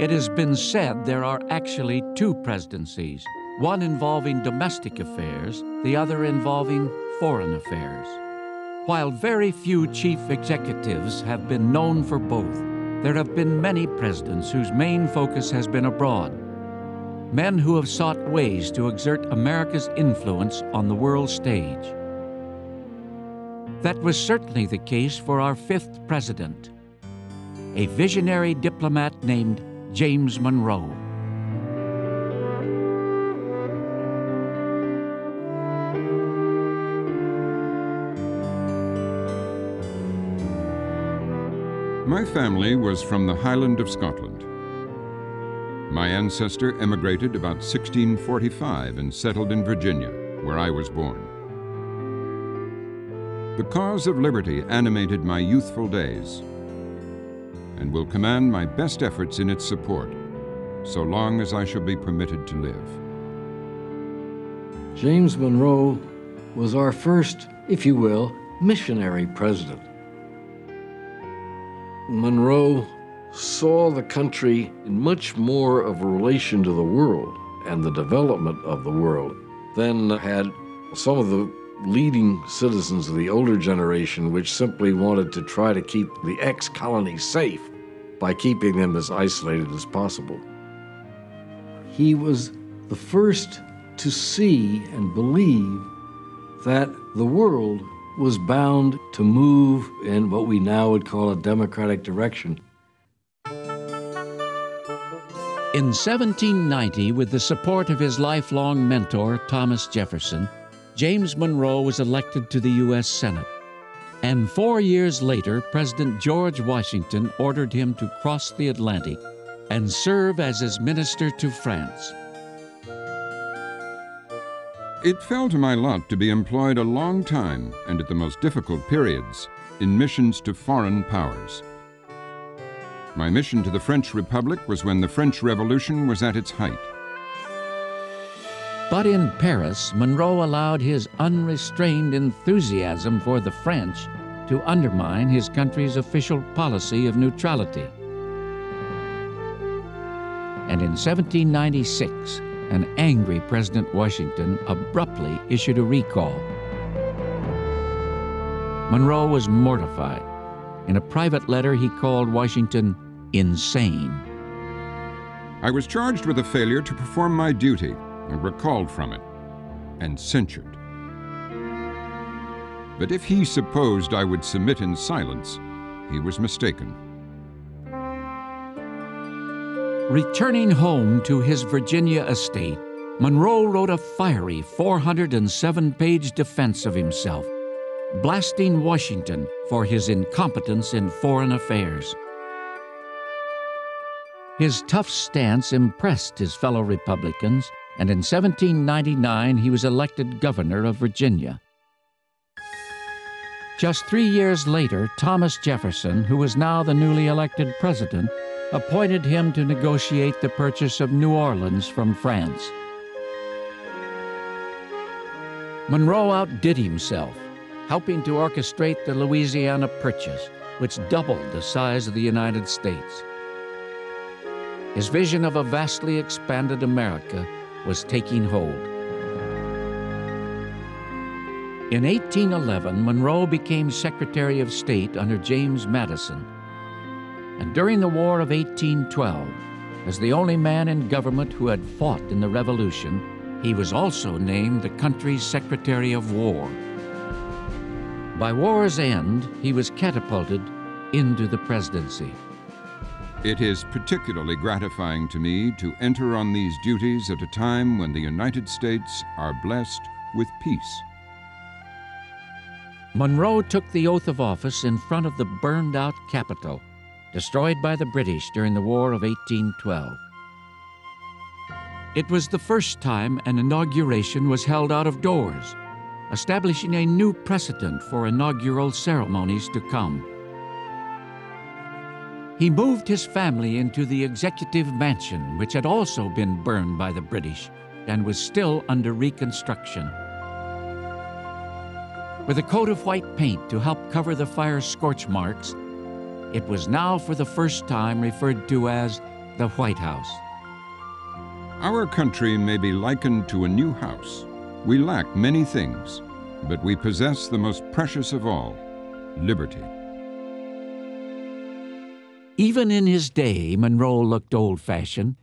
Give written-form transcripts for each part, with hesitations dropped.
It has been said there are actually two presidencies, one involving domestic affairs, the other involving foreign affairs. While very few chief executives have been known for both, there have been many presidents whose main focus has been abroad. Men who have sought ways to exert America's influence on the world stage. That was certainly the case for our fifth president, a visionary diplomat named James Monroe. My family was from the Highland of Scotland. My ancestor emigrated about 1645 and settled in Virginia, where I was born. The cause of liberty animated my youthful days and will command my best efforts in its support, so long as I shall be permitted to live. James Monroe was our first, if you will, missionary president. Monroe saw the country in much more of a relation to the world and the development of the world than had some of the leading citizens of the older generation, which simply wanted to try to keep the ex-colonies safe by keeping them as isolated as possible. He was the first to see and believe that the world was bound to move in what we now would call a democratic direction. In 1790, with the support of his lifelong mentor, Thomas Jefferson, James Monroe was elected to the U.S. Senate. And 4 years later, President George Washington ordered him to cross the Atlantic and serve as his minister to France. It fell to my lot to be employed a long time, and at the most difficult periods, in missions to foreign powers. My mission to the French Republic was when the French Revolution was at its height. But in Paris, Monroe allowed his unrestrained enthusiasm for the French to undermine his country's official policy of neutrality. And in 1796, an angry President Washington abruptly issued a recall. Monroe was mortified. In a private letter, he called Washington insane. I was charged with a failure to perform my duty and recalled from it and censured. But if he supposed I would submit in silence, he was mistaken. Returning home to his Virginia estate, Monroe wrote a fiery 407-page defense of himself, blasting Washington for his incompetence in foreign affairs. His tough stance impressed his fellow Republicans, and in 1799 he was elected governor of Virginia. Just 3 years later, Thomas Jefferson, who was now the newly elected president, appointed him to negotiate the purchase of New Orleans from France. Monroe outdid himself, helping to orchestrate the Louisiana Purchase, which doubled the size of the United States. His vision of a vastly expanded America was taking hold. In 1811, Monroe became Secretary of State under James Madison. And during the War of 1812, as the only man in government who had fought in the Revolution, he was also named the country's Secretary of War. By war's end, he was catapulted into the presidency. It is particularly gratifying to me to enter on these duties at a time when the United States are blessed with peace. Monroe took the oath of office in front of the burned-out Capitol, destroyed by the British during the War of 1812. It was the first time an inauguration was held out of doors, establishing a new precedent for inaugural ceremonies to come. He moved his family into the executive mansion, which had also been burned by the British and was still under reconstruction. With a coat of white paint to help cover the fire's scorch marks, it was now for the first time referred to as the White House. Our country may be likened to a new house. We lack many things, but we possess the most precious of all, liberty. Even in his day, Monroe looked old-fashioned.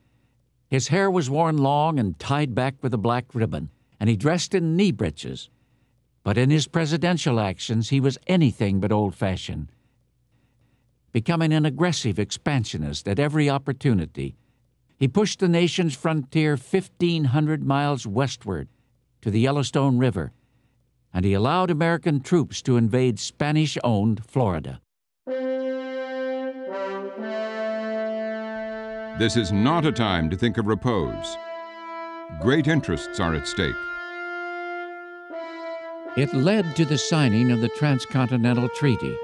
His hair was worn long and tied back with a black ribbon, and he dressed in knee breeches. But in his presidential actions, he was anything but old-fashioned, becoming an aggressive expansionist at every opportunity. He pushed the nation's frontier 1,500 miles westward to the Yellowstone River, and he allowed American troops to invade Spanish-owned Florida. This is not a time to think of repose. Great interests are at stake. It led to the signing of the Transcontinental Treaty,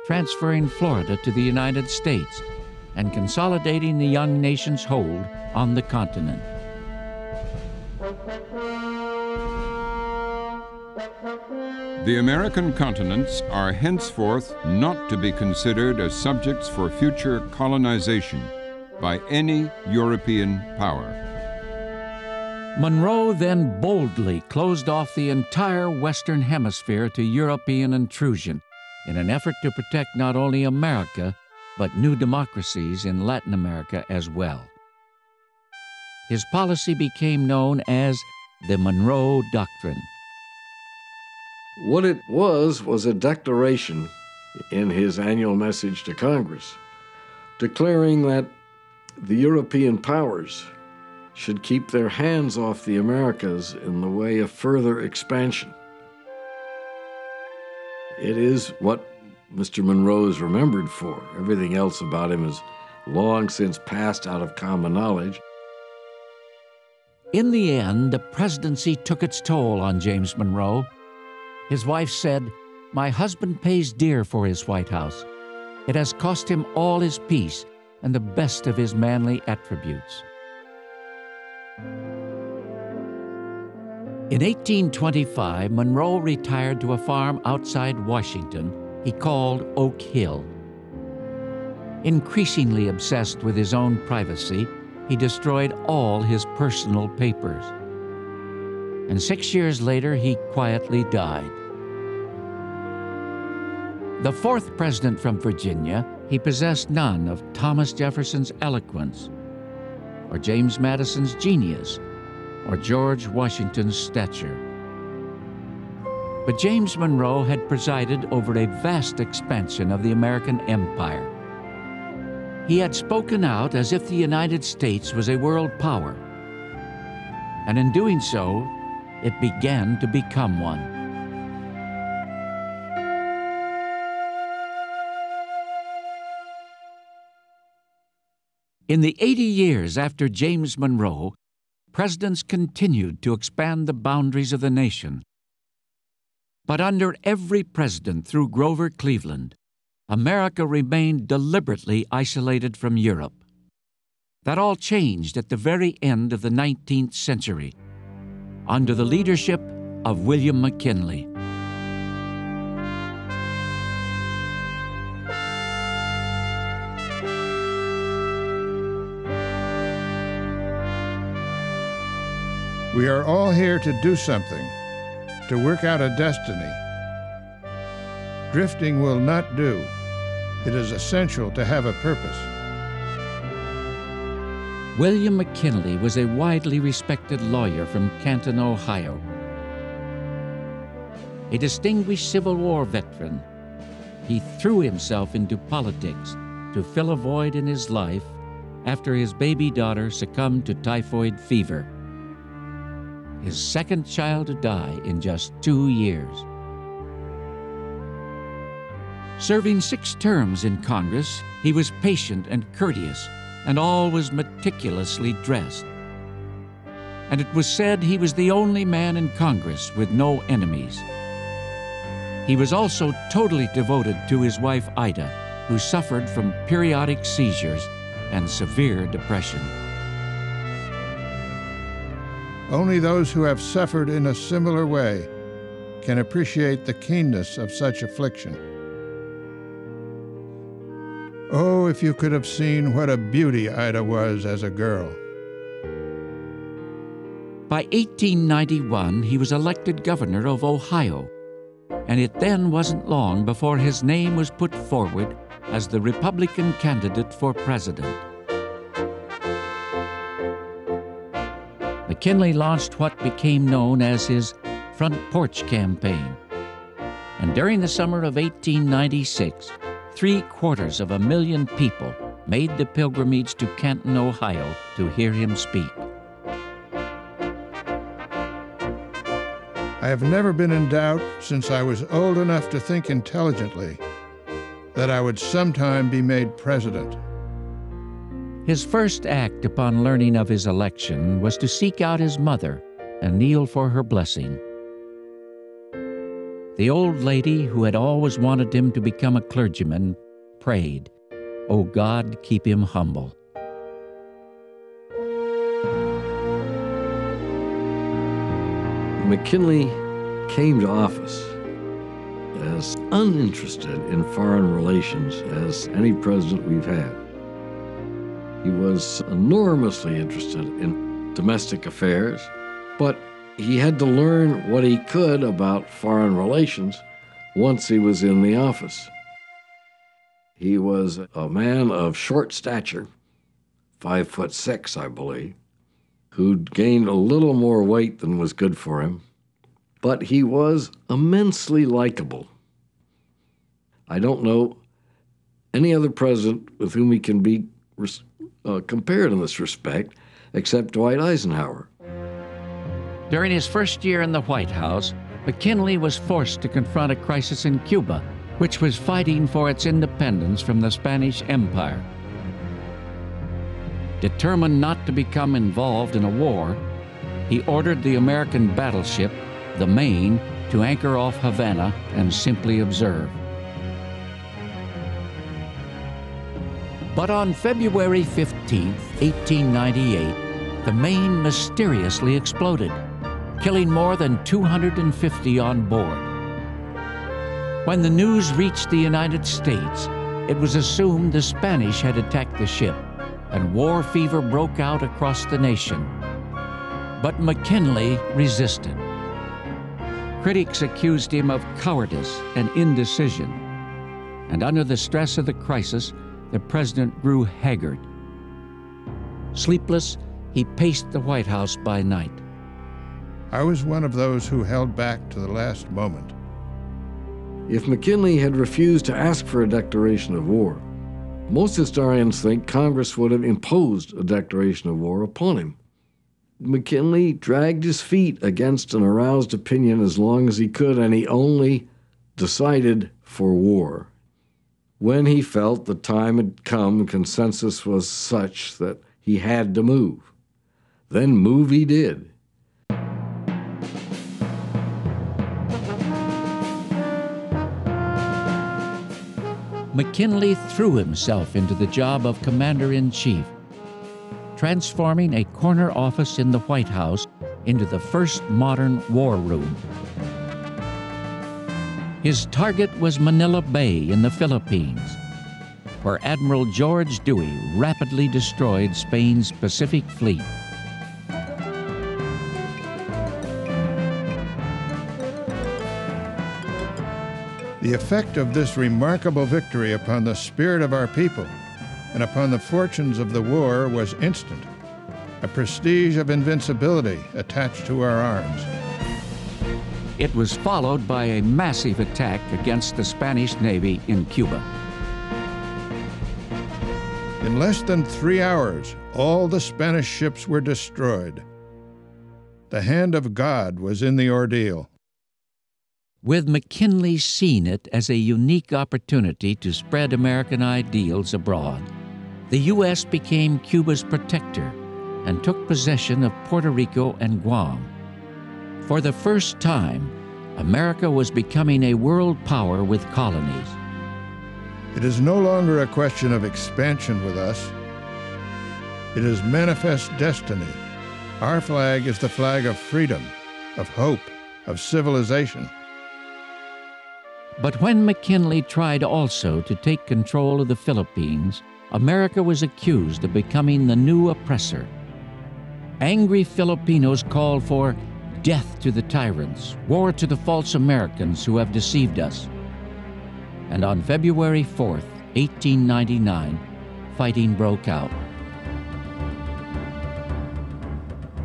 transferring Florida to the United States and consolidating the young nation's hold on the continent. The American continents are henceforth not to be considered as subjects for future colonization by any European power. Monroe then boldly closed off the entire Western Hemisphere to European intrusion in an effort to protect not only America, but new democracies in Latin America as well. His policy became known as the Monroe Doctrine. What it was a declaration in his annual message to Congress, declaring that the European powers should keep their hands off the Americas in the way of further expansion. It is what Mr. Monroe is remembered for. Everything else about him is long since passed out of common knowledge. In the end, the presidency took its toll on James Monroe. His wife said, "My husband pays dear for his White House. It has cost him all his peace and the best of his manly attributes." In 1825, Monroe retired to a farm outside Washington he called Oak Hill. Increasingly obsessed with his own privacy, he destroyed all his personal papers. And 6 years later, he quietly died. The fourth president from Virginia, he possessed none of Thomas Jefferson's eloquence, or James Madison's genius, or George Washington's stature. But James Monroe had presided over a vast expansion of the American empire. He had spoken out as if the United States was a world power, and in doing so, it began to become one. In the 80 years after James Monroe, presidents continued to expand the boundaries of the nation. But under every president through Grover Cleveland, America remained deliberately isolated from Europe. That all changed at the very end of the 19th century, under the leadership of William McKinley. We are all here to do something, to work out a destiny. Drifting will not do. It is essential to have a purpose. William McKinley was a widely respected lawyer from Canton, Ohio. A distinguished Civil War veteran, he threw himself into politics to fill a void in his life after his baby daughter succumbed to typhoid fever, his second child to die in just 2 years. Serving 6 terms in Congress, he was patient and courteous and always meticulously dressed. And it was said he was the only man in Congress with no enemies. He was also totally devoted to his wife Ida, who suffered from periodic seizures and severe depression. Only those who have suffered in a similar way can appreciate the keenness of such affliction. Oh, if you could have seen what a beauty Ida was as a girl. By 1891, he was elected governor of Ohio, and it then wasn't long before his name was put forward as the Republican candidate for president. McKinley launched what became known as his Front Porch Campaign, and during the summer of 1896, 750,000 people made the pilgrimage to Canton, Ohio, to hear him speak. I have never been in doubt since I was old enough to think intelligently that I would sometime be made president. His first act upon learning of his election was to seek out his mother and kneel for her blessing. The old lady, who had always wanted him to become a clergyman, prayed, "O God, keep him humble." McKinley came to office as uninterested in foreign relations as any president we've had. He was enormously interested in domestic affairs, but he had to learn what he could about foreign relations once he was in the office. He was a man of short stature, 5'6", I believe, who'd gained a little more weight than was good for him, but he was immensely likable. I don't know any other president with whom he can be compared in this respect, except Dwight Eisenhower. During his first year in the White House, McKinley was forced to confront a crisis in Cuba, which was fighting for its independence from the Spanish Empire. Determined not to become involved in a war, he ordered the American battleship, the Maine, to anchor off Havana and simply observe. But on February 15, 1898, the Maine mysteriously exploded, killing more than 250 on board. When the news reached the United States, it was assumed the Spanish had attacked the ship, and war fever broke out across the nation. But McKinley resisted. Critics accused him of cowardice and indecision, and under the stress of the crisis, the president grew haggard. Sleepless, he paced the White House by night. I was one of those who held back to the last moment. If McKinley had refused to ask for a declaration of war, most historians think Congress would have imposed a declaration of war upon him. McKinley dragged his feet against an aroused opinion as long as he could, and he only decided for war when he felt the time had come, consensus was such that he had to move. Then move he did. McKinley threw himself into the job of Commander-in-Chief, transforming a corner office in the White House into the first modern war room. His target was Manila Bay in the Philippines, where Admiral George Dewey rapidly destroyed Spain's Pacific Fleet. The effect of this remarkable victory upon the spirit of our people and upon the fortunes of the war was instant. A prestige of invincibility attached to our arms. It was followed by a massive attack against the Spanish Navy in Cuba. In less than 3 hours, all the Spanish ships were destroyed. The hand of God was in the ordeal. With McKinley seeing it as a unique opportunity to spread American ideals abroad, the U.S. became Cuba's protector and took possession of Puerto Rico and Guam. For the first time, America was becoming a world power with colonies. It is no longer a question of expansion with us. It is manifest destiny. Our flag is the flag of freedom, of hope, of civilization. But when McKinley tried also to take control of the Philippines, America was accused of becoming the new oppressor. Angry Filipinos called for death to the tyrants, war to the false Americans who have deceived us. And on February 4th, 1899, fighting broke out.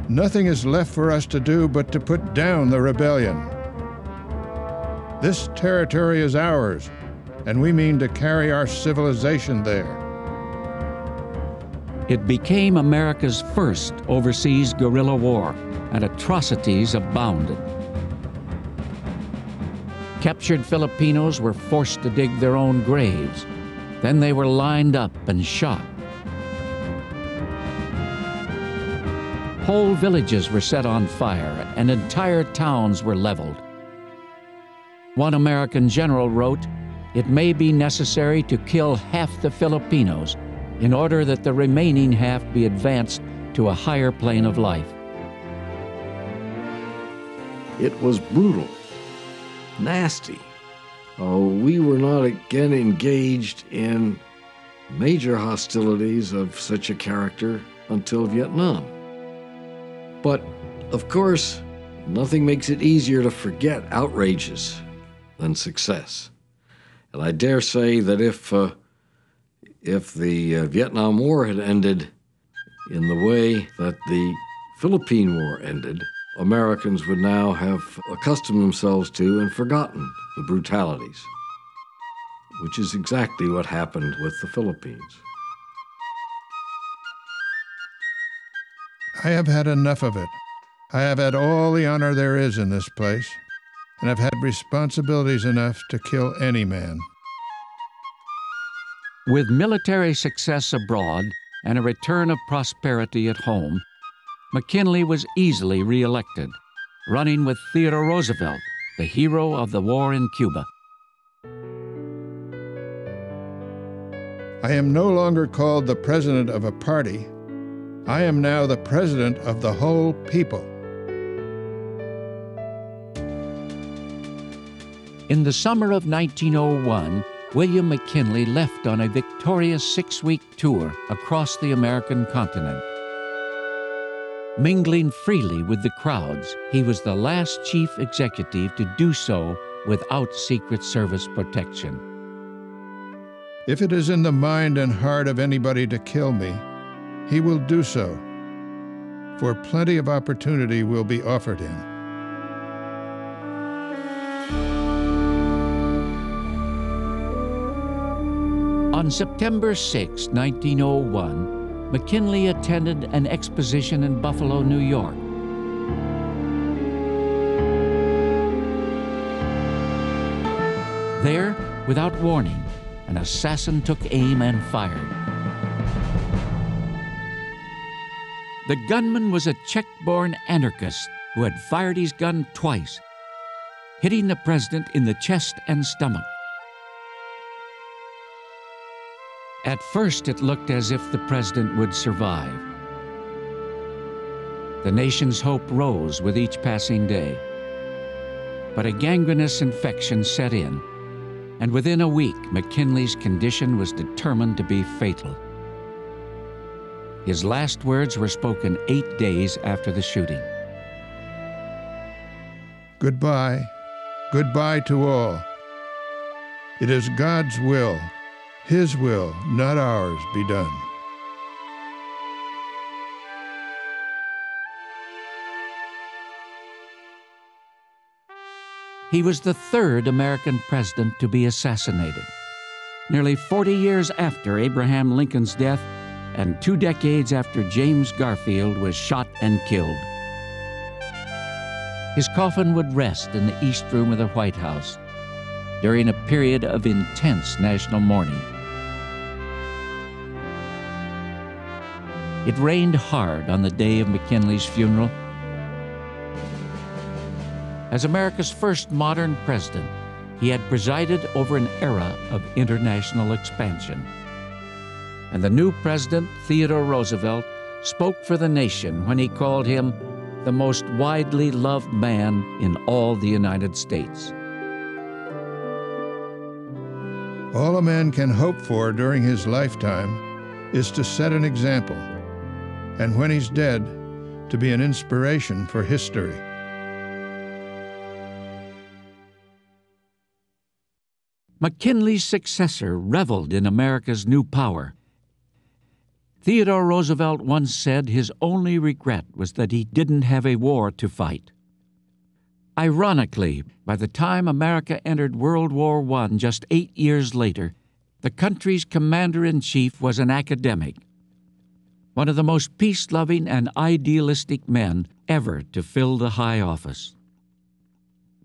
Nothing is left for us to do but to put down the rebellion. This territory is ours, and we mean to carry our civilization there. It became America's first overseas guerrilla war, and atrocities abounded. Captured Filipinos were forced to dig their own graves. Then they were lined up and shot. Whole villages were set on fire, and entire towns were leveled. One American general wrote, "It may be necessary to kill half the Filipinos in order that the remaining half be advanced to a higher plane of life." It was brutal, nasty. We were not again engaged in major hostilities of such a character until Vietnam. But, of course, nothing makes it easier to forget outrages than success. And I dare say that if the Vietnam War had ended in the way that the Philippine War ended, Americans would now have accustomed themselves to and forgotten the brutalities, which is exactly what happened with the Philippines. I have had enough of it. I have had all the honor there is in this place, and have had responsibilities enough to kill any man. With military success abroad and a return of prosperity at home, McKinley was easily re-elected, running with Theodore Roosevelt, the hero of the war in Cuba. I am no longer called the president of a party. I am now the president of the whole people. In the summer of 1901, William McKinley left on a victorious 6-week tour across the American continent. Mingling freely with the crowds, he was the last chief executive to do so without Secret Service protection. If it is in the mind and heart of anybody to kill me, he will do so, for plenty of opportunity will be offered him. On September 6, 1901, McKinley attended an exposition in Buffalo, New York. There, without warning, an assassin took aim and fired. The gunman was a Czech-born anarchist who had fired his gun twice, hitting the president in the chest and stomach. At first, it looked as if the president would survive. The nation's hope rose with each passing day. But a gangrenous infection set in, and within a week, McKinley's condition was determined to be fatal. His last words were spoken 8 days after the shooting. Goodbye. Goodbye to all. It is God's will, His will, not ours, be done. He was the third American president to be assassinated, nearly 40 years after Abraham Lincoln's death and 2 decades after James Garfield was shot and killed. His coffin would rest in the East Room of the White House during a period of intense national mourning. It rained hard on the day of McKinley's funeral. As America's first modern president, he had presided over an era of international expansion. And the new president, Theodore Roosevelt, spoke for the nation when he called him the most widely loved man in all the United States. All a man can hope for during his lifetime is to set an example, and when he's dead, to be an inspiration for history. McKinley's successor reveled in America's new power. Theodore Roosevelt once said his only regret was that he didn't have a war to fight. Ironically, by the time America entered World War I just 8 years later, the country's commander-in-chief was an academic, one of the most peace-loving and idealistic men ever to fill the high office.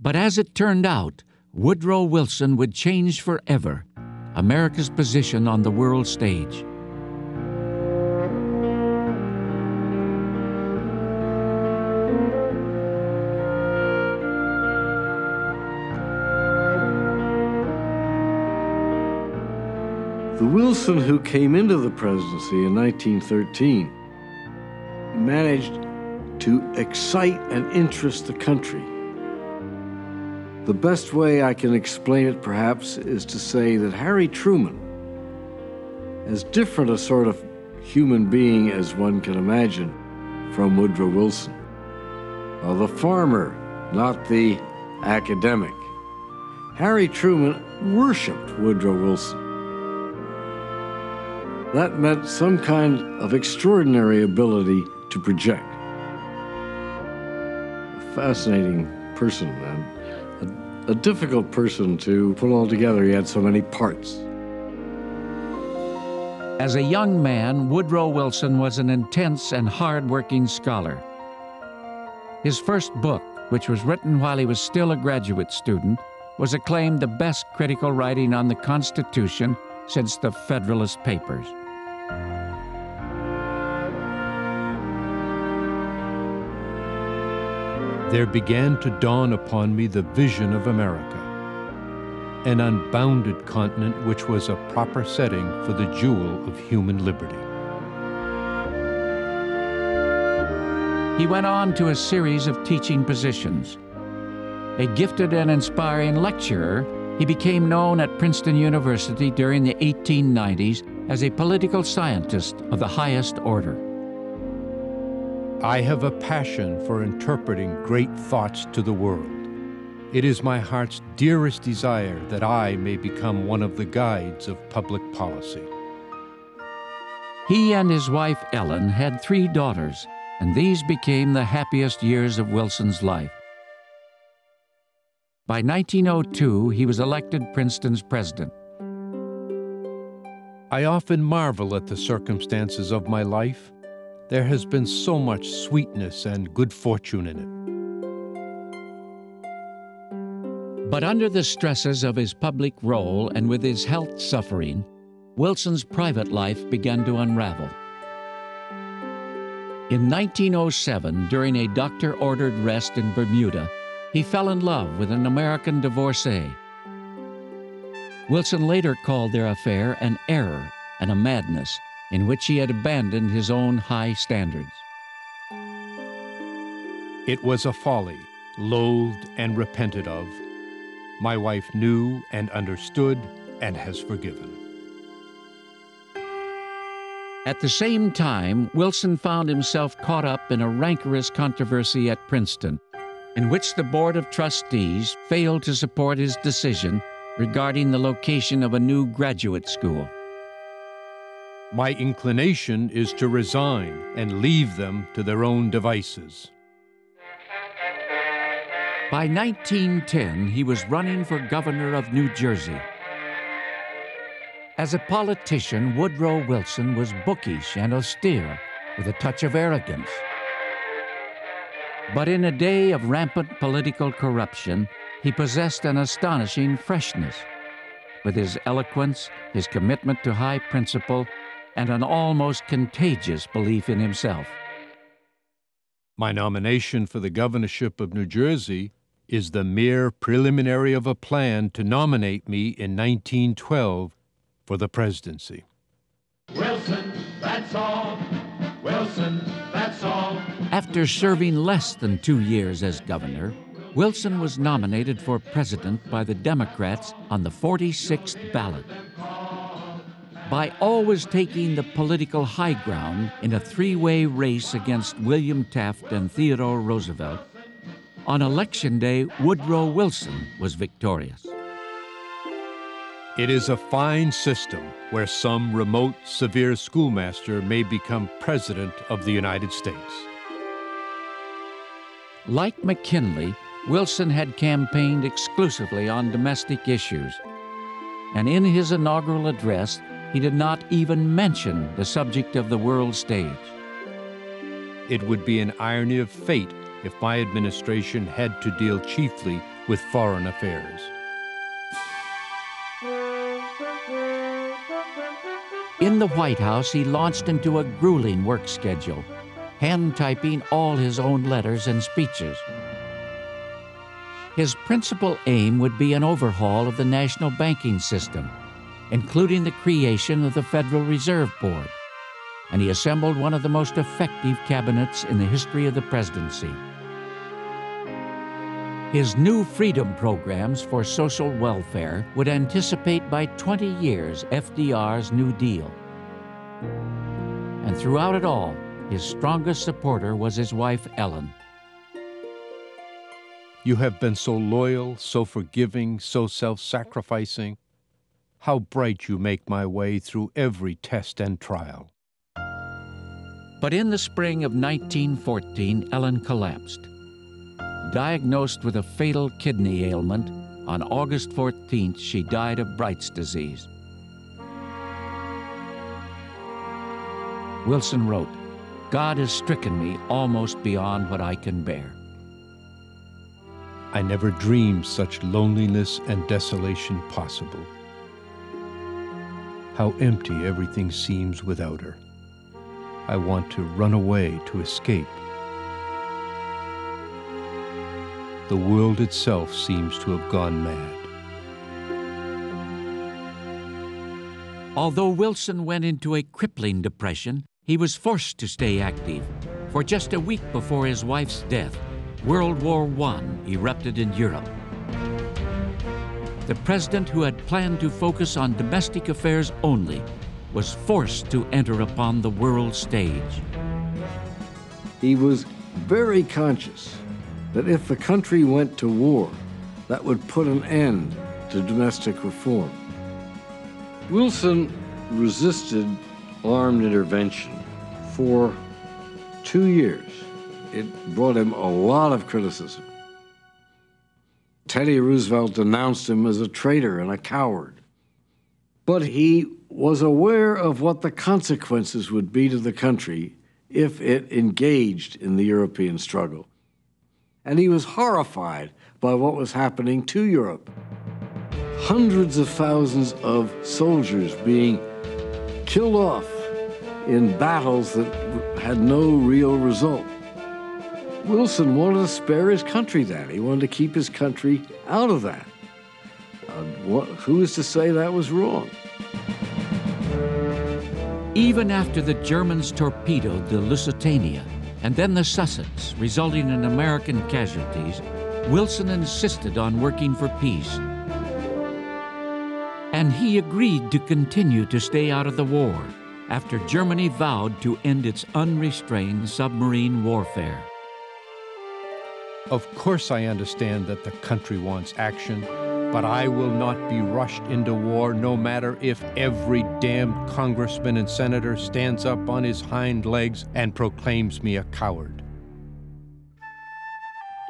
But as it turned out, Woodrow Wilson would change forever America's position on the world stage. The Wilson who came into the presidency in 1913 managed to excite and interest the country. The best way I can explain it, perhaps, is to say that Harry Truman, as different a sort of human being as one can imagine from Woodrow Wilson, the farmer, not the academic. Harry Truman worshiped Woodrow Wilson. That meant some kind of extraordinary ability to project. A fascinating person, and a difficult person to put all together. He had so many parts. As a young man, Woodrow Wilson was an intense and hard-working scholar. His first book, which was written while he was still a graduate student, was acclaimed the best critical writing on the Constitution since the Federalist Papers. There began to dawn upon me the vision of America, an unbounded continent which was a proper setting for the jewel of human liberty. He went on to a series of teaching positions. A gifted and inspiring lecturer, he became known at Princeton University during the 1890s as a political scientist of the highest order. I have a passion for interpreting great thoughts to the world. It is my heart's dearest desire that I may become one of the guides of public policy. He and his wife Ellen had 3 daughters, and these became the happiest years of Wilson's life. By 1902, he was elected Princeton's president. I often marvel at the circumstances of my life. There has been so much sweetness and good fortune in it. But under the stresses of his public role and with his health suffering, Wilson's private life began to unravel. In 1907, during a doctor-ordered rest in Bermuda, he fell in love with an American divorcee. Wilson later called their affair an error and a madness in which he had abandoned his own high standards. It was a folly, loathed and repented of. My wife knew and understood and has forgiven. At the same time, Wilson found himself caught up in a rancorous controversy at Princeton, in which the Board of Trustees failed to support his decision regarding the location of a new graduate school. My inclination is to resign and leave them to their own devices. By 1910, he was running for governor of New Jersey. As a politician, Woodrow Wilson was bookish and austere, with a touch of arrogance. But in a day of rampant political corruption, he possessed an astonishing freshness. With his eloquence, his commitment to high principle, and an almost contagious belief in himself. My nomination for the governorship of New Jersey is the mere preliminary of a plan to nominate me in 1912 for the presidency. Wilson, that's all. Wilson, that's all. After serving less than 2 years as governor, Wilson was nominated for president by the Democrats on the 46th ballot. By always taking the political high ground in a three-way race against William Taft and Theodore Roosevelt, on Election Day, Woodrow Wilson was victorious. It is a fine system where some remote, severe schoolmaster may become President of the United States. Like McKinley, Wilson had campaigned exclusively on domestic issues, and in his inaugural address, he did not even mention the subject of the world stage. It would be an irony of fate if my administration had to deal chiefly with foreign affairs. In the White House, he launched into a grueling work schedule, hand-typing all his own letters and speeches. His principal aim would be an overhaul of the national banking system, including the creation of the Federal Reserve Board, and he assembled one of the most effective cabinets in the history of the presidency. His new freedom programs for social welfare would anticipate by 20 years FDR's New Deal. And throughout it all, his strongest supporter was his wife, Ellen. You have been so loyal, so forgiving, so self-sacrificing. How bright you make my way through every test and trial. But in the spring of 1914, Ellen collapsed. Diagnosed with a fatal kidney ailment, on August 14th, she died of Bright's disease. Wilson wrote, "God has stricken me almost beyond what I can bear." I never dreamed such loneliness and desolation possible. How empty everything seems without her. I want to run away to escape. The world itself seems to have gone mad. Although Wilson went into a crippling depression, he was forced to stay active. For just a week before his wife's death, World War I erupted in Europe. The president, who had planned to focus on domestic affairs only, was forced to enter upon the world stage. He was very conscious that if the country went to war, that would put an end to domestic reform. Wilson resisted armed intervention for 2 years. It brought him a lot of criticism. Teddy Roosevelt denounced him as a traitor and a coward. But he was aware of what the consequences would be to the country if it engaged in the European struggle. And he was horrified by what was happening to Europe. Hundreds of thousands of soldiers being killed off in battles that had no real result. Wilson wanted to spare his country that. He wanted to keep his country out of that. Who is to say that was wrong? Even after the Germans torpedoed the Lusitania and then the Sussex, resulting in American casualties, Wilson insisted on working for peace. And he agreed to continue to stay out of the war after Germany vowed to end its unrestrained submarine warfare. Of course I understand that the country wants action, but I will not be rushed into war no matter if every damned congressman and senator stands up on his hind legs and proclaims me a coward.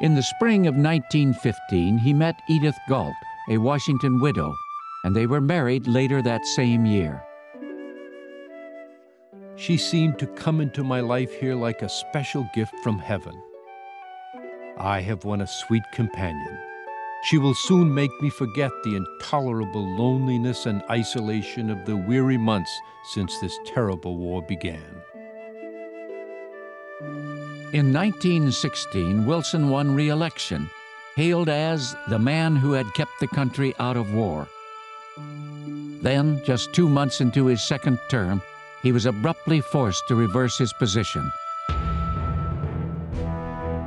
In the spring of 1915, he met Edith Galt, a Washington widow, and they were married later that same year. She seemed to come into my life here like a special gift from heaven. I have won a sweet companion. She will soon make me forget the intolerable loneliness and isolation of the weary months since this terrible war began. In 1916, Wilson won re-election, hailed as the man who had kept the country out of war. Then, just 2 months into his second term, he was abruptly forced to reverse his position.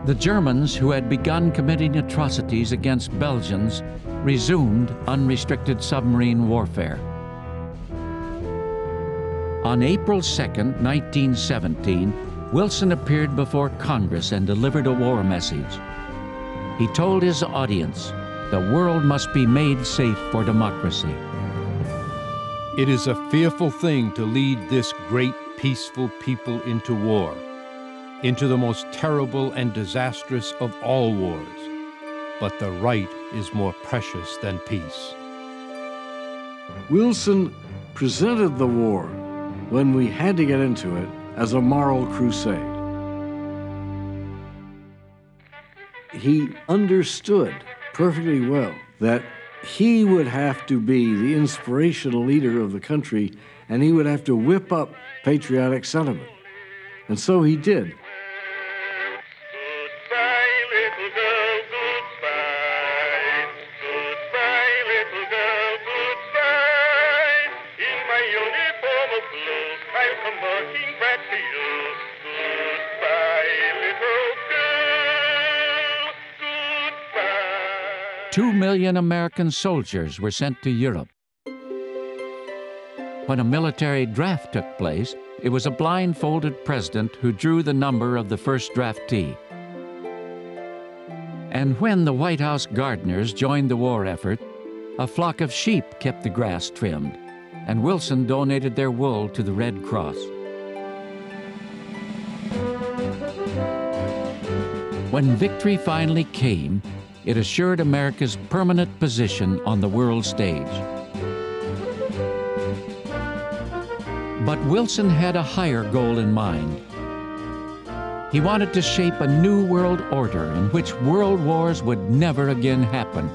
The Germans, who had begun committing atrocities against Belgians, resumed unrestricted submarine warfare. On April 2, 1917, Wilson appeared before Congress and delivered a war message. He told his audience, "The world must be made safe for democracy." It is a fearful thing to lead this great peaceful people into war, into the most terrible and disastrous of all wars. But the right is more precious than peace. Wilson presented the war, when we had to get into it, as a moral crusade. He understood perfectly well that he would have to be the inspirational leader of the country, and he would have to whip up patriotic sentiment. And so he did. Goodbye, little girl, goodbye. Goodbye, little girl, goodbye. In my uniform of blue, I'll come marching back to you. Goodbye, little girl, goodbye. 2 million American soldiers were sent to Europe. When a military draft took place, it was a blindfolded president who drew the number of the first draftee. And when the White House gardeners joined the war effort, a flock of sheep kept the grass trimmed, and Wilson donated their wool to the Red Cross. When victory finally came, it assured America's permanent position on the world stage. But Wilson had a higher goal in mind. He wanted to shape a new world order in which world wars would never again happen.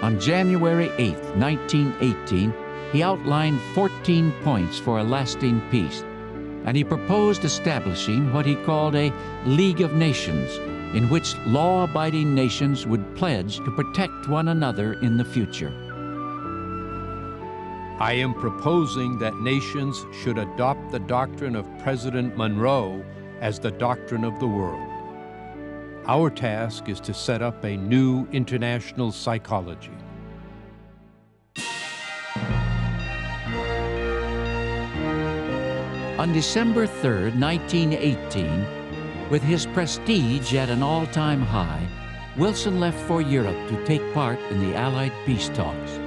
On January 8, 1918, he outlined 14 points for a lasting peace, and he proposed establishing what he called a League of Nations, in which law-abiding nations would pledge to protect one another in the future. I am proposing that nations should adopt the doctrine of President Monroe as the doctrine of the world. Our task is to set up a new international psychology. On December 3, 1918, with his prestige at an all-time high, Wilson left for Europe to take part in the Allied peace talks.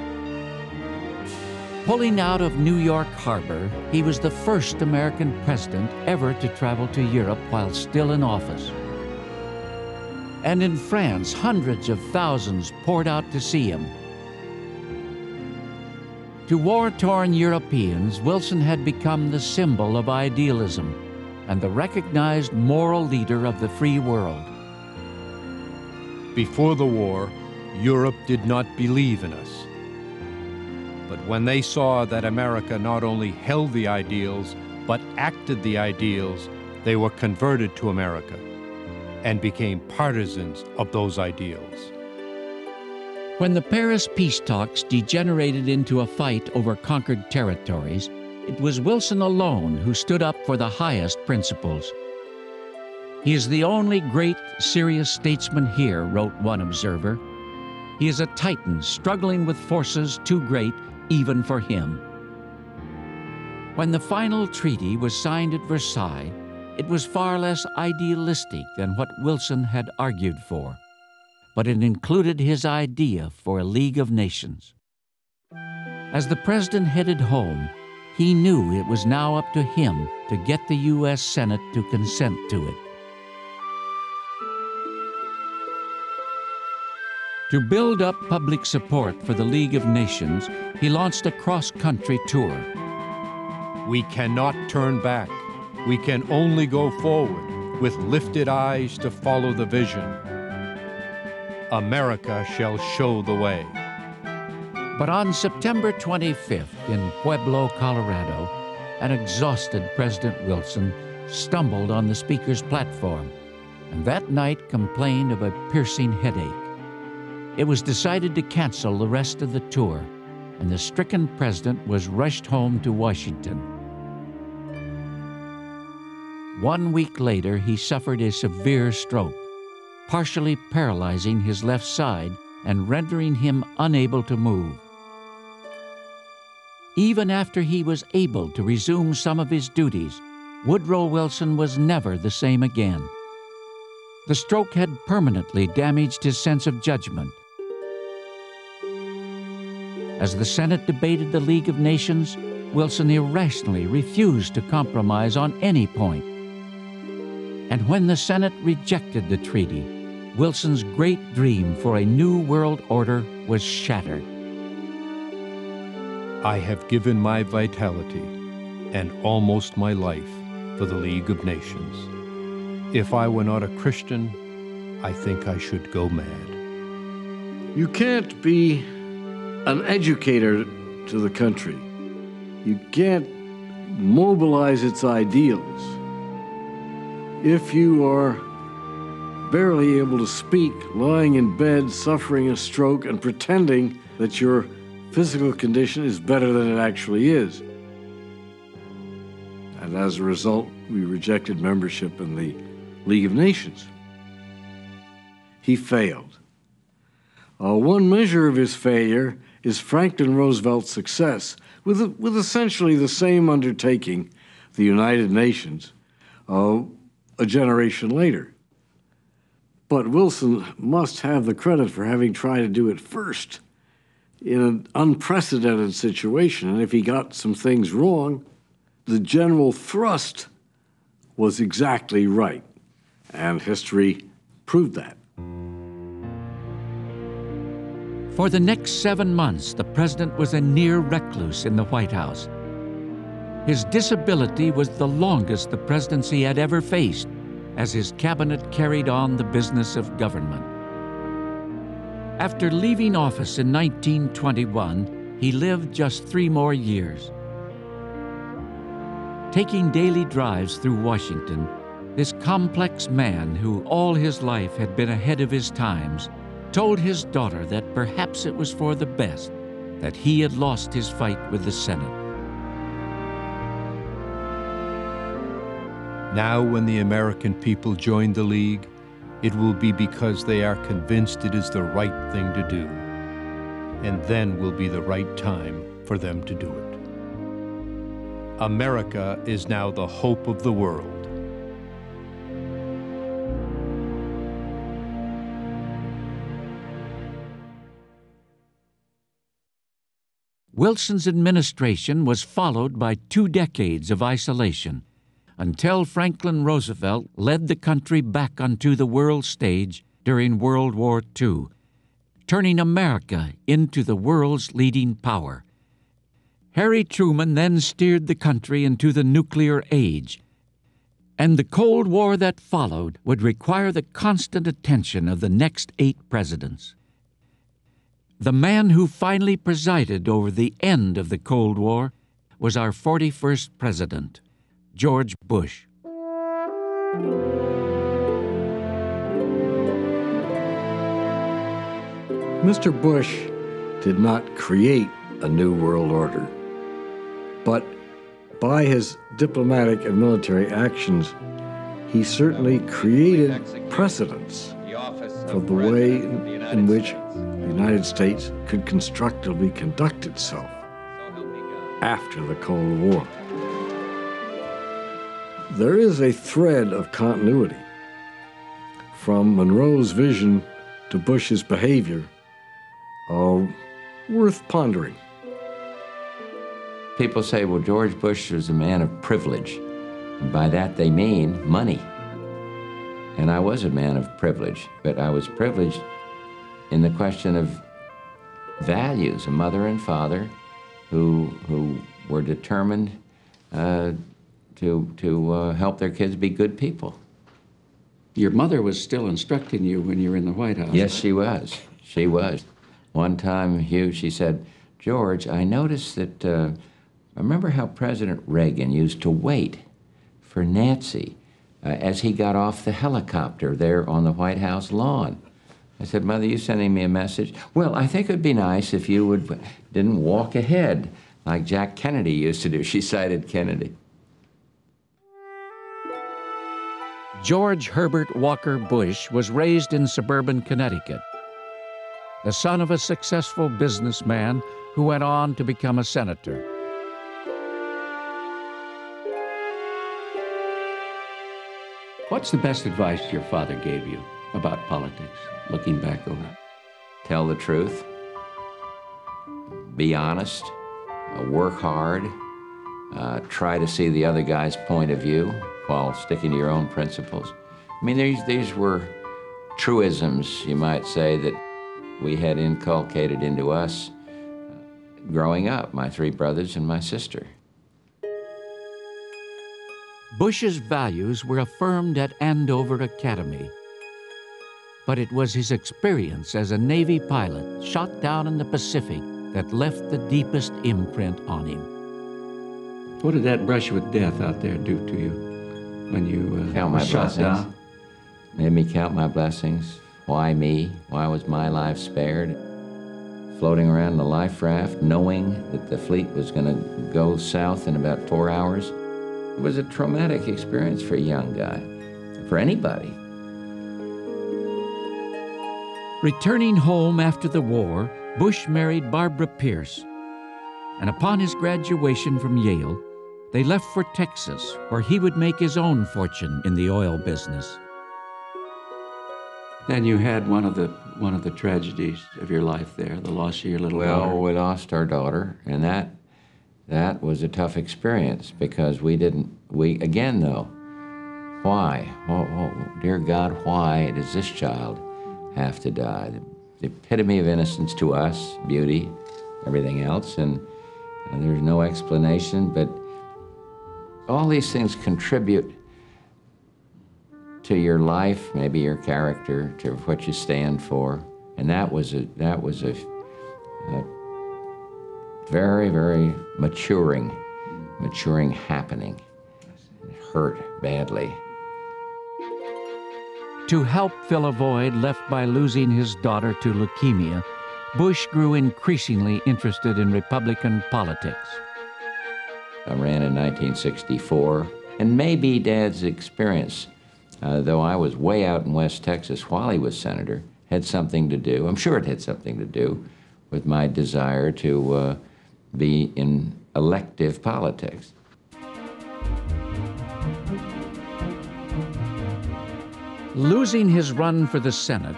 Pulling out of New York Harbor, he was the first American president ever to travel to Europe while still in office. And in France, hundreds of thousands poured out to see him. To war-torn Europeans, Wilson had become the symbol of idealism and the recognized moral leader of the free world. Before the war, Europe did not believe in us. But when they saw that America not only held the ideals, but acted the ideals, they were converted to America and became partisans of those ideals. When the Paris peace talks degenerated into a fight over conquered territories, it was Wilson alone who stood up for the highest principles. "He is the only great, serious statesman here," wrote one observer. "He is a titan struggling with forces too great even for him." When the final treaty was signed at Versailles, it was far less idealistic than what Wilson had argued for, but it included his idea for a League of Nations. As the president headed home, he knew it was now up to him to get the U.S. Senate to consent to it. To build up public support for the League of Nations, he launched a cross-country tour. We cannot turn back. We can only go forward with lifted eyes to follow the vision. America shall show the way. But on September 25th in Pueblo, Colorado, an exhausted President Wilson stumbled on the speaker's platform, and that night complained of a piercing headache. It was decided to cancel the rest of the tour, and the stricken president was rushed home to Washington. 1 week later, he suffered a severe stroke, partially paralyzing his left side and rendering him unable to move. Even after he was able to resume some of his duties, Woodrow Wilson was never the same again. The stroke had permanently damaged his sense of judgment. As the Senate debated the League of Nations, Wilson irrationally refused to compromise on any point. And when the Senate rejected the treaty, Wilson's great dream for a new world order was shattered. I have given my vitality and almost my life for the League of Nations. If I were not a Christian, I think I should go mad. You can't be an educator to the country. You can't mobilize its ideals if you are barely able to speak, lying in bed, suffering a stroke, and pretending that your physical condition is better than it actually is. And as a result, we rejected membership in the League of Nations. He failed. One measure of his failure is Franklin Roosevelt's success with essentially the same undertaking, the United Nations, a generation later. But Wilson must have the credit for having tried to do it first in an unprecedented situation. And if he got some things wrong, the general thrust was exactly right. And history proved that. For the next 7 months, the president was a near recluse in the White House. His disability was the longest the presidency had ever faced, as his cabinet carried on the business of government. After leaving office in 1921, he lived just 3 more years. Taking daily drives through Washington, this complex man, who all his life had been ahead of his times, told his daughter that perhaps it was for the best that he had lost his fight with the Senate. Now, when the American people join the League, it will be because they are convinced it is the right thing to do, and then will be the right time for them to do it. America is now the hope of the world. Wilson's administration was followed by 2 decades of isolation, until Franklin Roosevelt led the country back onto the world stage during World War II, turning America into the world's leading power. Harry Truman then steered the country into the nuclear age, and the Cold War that followed would require the constant attention of the next 8 presidents. The man who finally presided over the end of the Cold War was our 41st president, George Bush. Mr. Bush did not create a new world order, but by his diplomatic and military actions, he certainly created precedents for the way in which the United States could constructively conduct itself after the Cold War. There is a thread of continuity from Monroe's vision to Bush's behavior, worth pondering. People say, well, George Bush was a man of privilege, and by that they mean money. And I was a man of privilege, but I was privileged in the question of values, a mother and father who were determined to help their kids be good people. Your mother was still instructing you when you were in the White House. Yes, she was. She was. One time, Hugh, she said, George, I noticed that, remember how President Reagan used to wait for Nancy as he got off the helicopter there on the White House lawn. I said, Mother, you sending me a message? Well, I think it would be nice if you didn't walk ahead like Jack Kennedy used to do. She cited Kennedy. George Herbert Walker Bush was raised in suburban Connecticut, the son of a successful businessman who went on to become a senator. What's the best advice your father gave you about politics, looking back over it? Tell the truth, be honest, work hard, try to see the other guy's point of view while sticking to your own principles. I mean, these were truisms, you might say, that we had inculcated into us growing up, my three brothers and my sister. Bush's values were affirmed at Andover Academy, but it was his experience as a Navy pilot shot down in the Pacific that left the deepest imprint on him. What did that brush with death out there do to you when you count my shot blessings. down? Made me count my blessings. Why me? Why was my life spared? Floating around in a life raft, knowing that the fleet was going to go south in about 4 hours. It was a traumatic experience for a young guy, for anybody. Returning home after the war, Bush married Barbara Pierce, and upon his graduation from Yale, they left for Texas, where he would make his own fortune in the oil business. Then you had one of the tragedies of your life there, the loss of your little daughter. Well, we lost our daughter, and that was a tough experience because again though, why? Oh, dear God, why does this child have to die? The epitome of innocence to us, beauty, everything else, and there's no explanation, but all these things contribute to your life, maybe your character, to what you stand for, and that was a very, very maturing happening. It hurt badly. To help fill a void left by losing his daughter to leukemia, Bush grew increasingly interested in Republican politics. I ran in 1964, and maybe Dad's experience, though I was way out in West Texas while he was senator, had something to do, I'm sure it had something to do with my desire to be in elective politics. Losing his run for the Senate,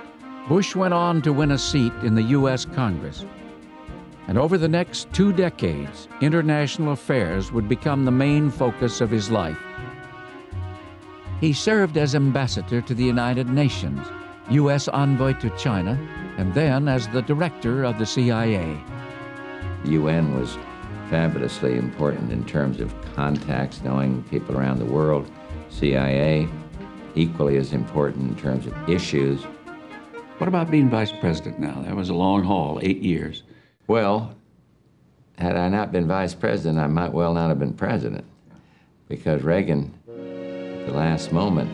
Bush went on to win a seat in the U.S. Congress. And over the next 2 decades, international affairs would become the main focus of his life. He served as ambassador to the United Nations, U.S. envoy to China, and then as the director of the CIA. The UN was fabulously important in terms of contacts, knowing people around the world. CIA, equally as important in terms of issues. What about being vice president now? That was a long haul, 8 years. Well, had I not been vice president, I might well not have been president, because Reagan, at the last moment,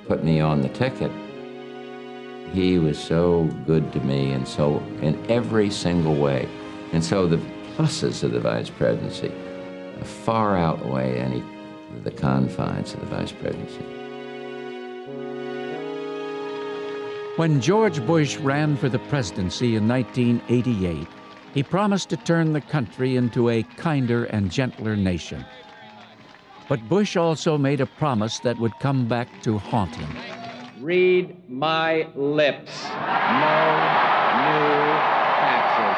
put me on the ticket. He was so good to me, and so in every single way. And so the pluses of the vice presidency far outweigh any of the confines of the vice presidency. When George Bush ran for the presidency in 1988, he promised to turn the country into a kinder and gentler nation. But Bush also made a promise that would come back to haunt him. Read my lips. No new taxes.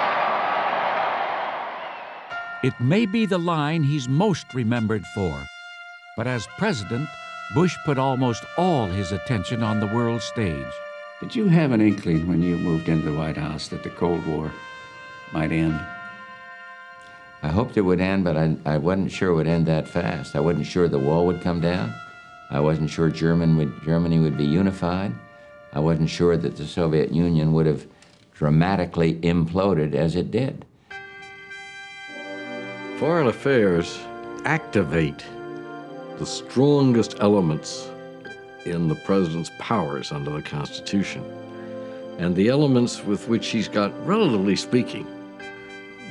It may be the line he's most remembered for, but as president, Bush put almost all his attention on the world stage. Did you have an inkling when you moved into the White House that the Cold War might end? I hoped it would end, but I wasn't sure it would end that fast. I wasn't sure the wall would come down. I wasn't sure Germany would be unified. I wasn't sure that the Soviet Union would have dramatically imploded as it did. Foreign affairs activate the strongest elements in the president's powers under the Constitution, and the elements with which he's got, relatively speaking,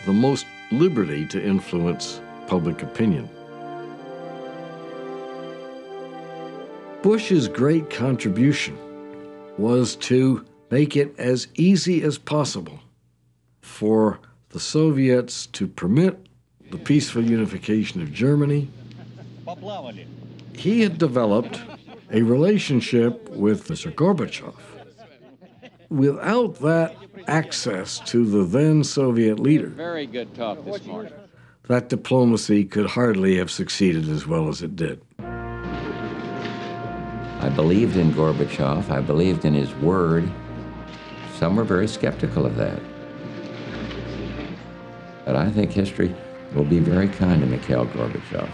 the most liberty to influence public opinion. Bush's great contribution was to make it as easy as possible for the Soviets to permit the peaceful unification of Germany. He had developed a relationship with Mr. Gorbachev. Without that access to the then Soviet leader, Very good talk this morning. that diplomacy could hardly have succeeded as well as it did. I believed in Gorbachev. I believed in his word. Some were very skeptical of that. But I think history will be very kind to Mikhail Gorbachev.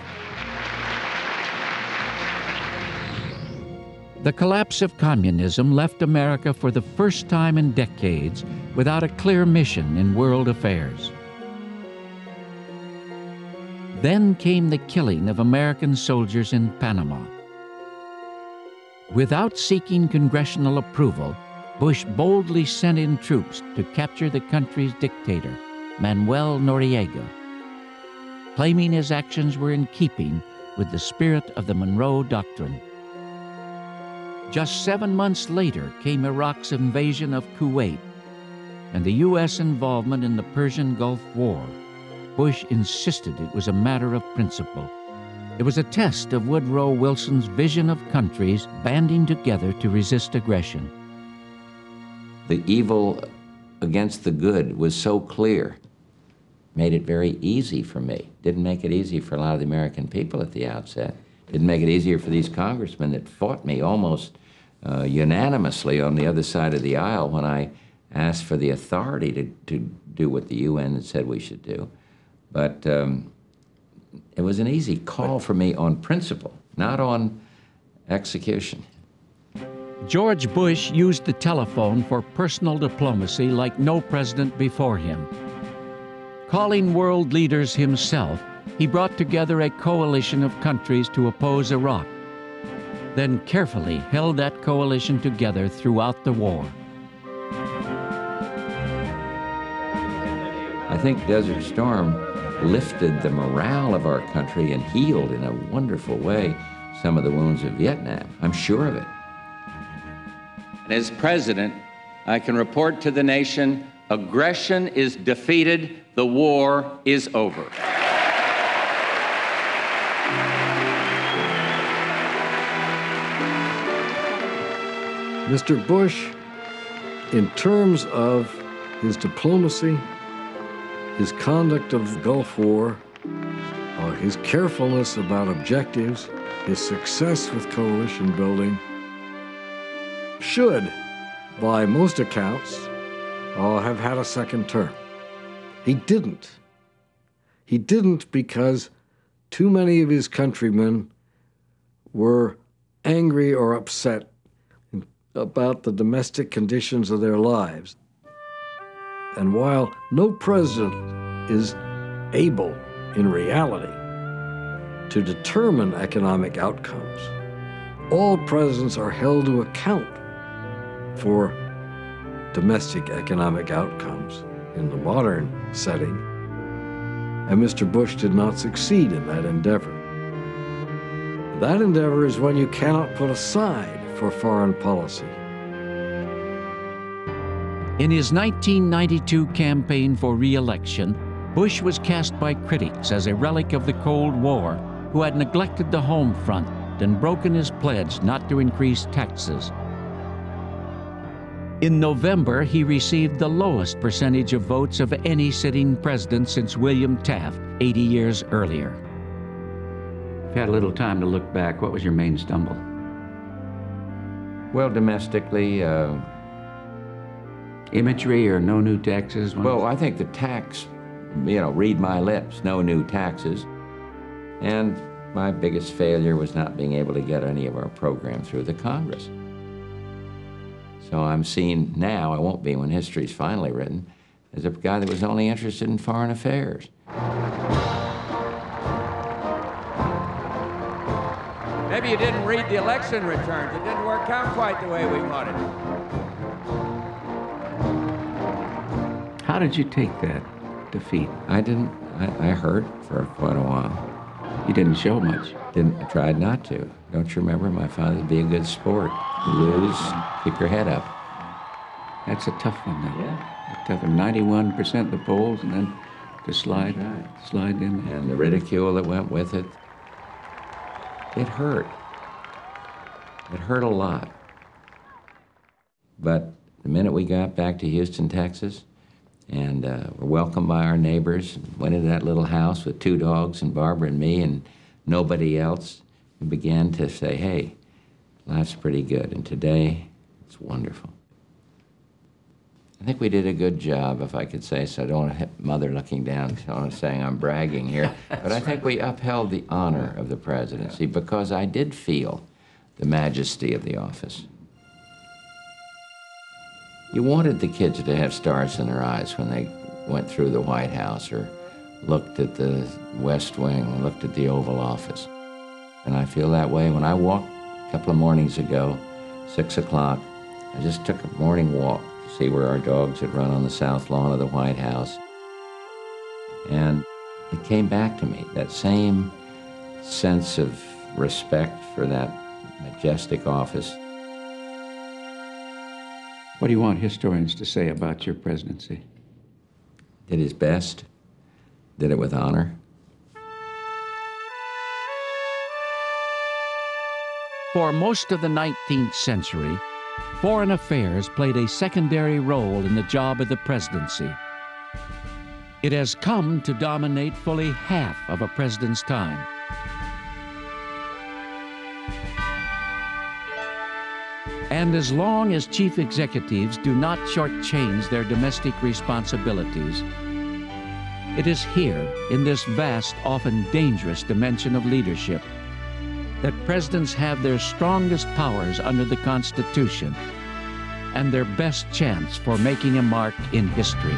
The collapse of communism left America for the first time in decades without a clear mission in world affairs. Then came the killing of American soldiers in Panama. Without seeking congressional approval, Bush boldly sent in troops to capture the country's dictator, Manuel Noriega, claiming his actions were in keeping with the spirit of the Monroe Doctrine. Just 7 months later came Iraq's invasion of Kuwait and the U.S. involvement in the Persian Gulf War. Bush insisted it was a matter of principle. It was a test of Woodrow Wilson's vision of countries banding together to resist aggression. The evil against the good was so clear, made it very easy for me. Didn't make it easy for a lot of the American people at the outset. Didn't make it easier for these congressmen that fought me almost unanimously on the other side of the aisle when I asked for the authority to do what the UN had said we should do. But it was an easy call for me on principle, not on execution. George Bush used the telephone for personal diplomacy like no president before him. Calling world leaders himself, he brought together a coalition of countries to oppose Iraq, then carefully held that coalition together throughout the war. I think Desert Storm lifted the morale of our country and healed in a wonderful way some of the wounds of Vietnam. I'm sure of it. And as president, I can report to the nation, aggression is defeated, the war is over. Mr. Bush, in terms of his diplomacy, his conduct of the Gulf War, his carefulness about objectives, his success with coalition building, should, by most accounts, have had a second term. He didn't. He didn't because too many of his countrymen were angry or upset about the domestic conditions of their lives. And while no president is able, in reality, to determine economic outcomes, all presidents are held to account for domestic economic outcomes in the modern setting. And Mr. Bush did not succeed in that endeavor. That endeavor is one you cannot put aside for foreign policy. In his 1992 campaign for re-election, Bush was cast by critics as a relic of the Cold War who had neglected the home front and broken his pledge not to increase taxes. In November, he received the lowest percentage of votes of any sitting president since William Taft 80 years earlier. If you had a little time to look back, what was your main stumble? Well, domestically, Imagery or no new taxes? well, I think the tax, read my lips, no new taxes. And my biggest failure was not being able to get any of our program through the Congress. So I'm seen now, I won't be when history's finally written, as a guy that was only interested in foreign affairs. Maybe you didn't read the election returns. It didn't work out quite the way we wanted. How did you take that defeat? I heard for quite a while. You didn't show much. I tried not to. Don't you remember? My father would be a good sport. You lose, keep your head up. That's a tough one, though. Yeah. A tough one. 91% of the polls, and then to slide in. And the ridicule that went with it, it hurt. It hurt a lot. But the minute we got back to Houston, Texas, and were welcomed by our neighbors, went into that little house with 2 dogs and Barbara and me and nobody else, and began to say, hey, life's pretty good, and today it's wonderful. I think we did a good job, if I could say so. I don't want to hit Mother looking down, saying I'm bragging here, but I think we upheld the honor of the presidency because I did feel the majesty of the office. You wanted the kids to have stars in their eyes when they went through the White House or looked at the West Wing, looked at the Oval Office. And I feel that way. When I walked a couple of mornings ago, 6 o'clock, I just took a morning walk to see where our dogs had run on the south lawn of the White House. And it came back to me, that same sense of respect for that majestic office. What do you want historians to say about your presidency? Did his best, did it with honor. For most of the 19th century, foreign affairs played a secondary role in the job of the presidency. It has come to dominate fully half of a president's time. And as long as chief executives do not shortchange their domestic responsibilities, it is here, in this vast, often dangerous dimension of leadership, that presidents have their strongest powers under the Constitution and their best chance for making a mark in history.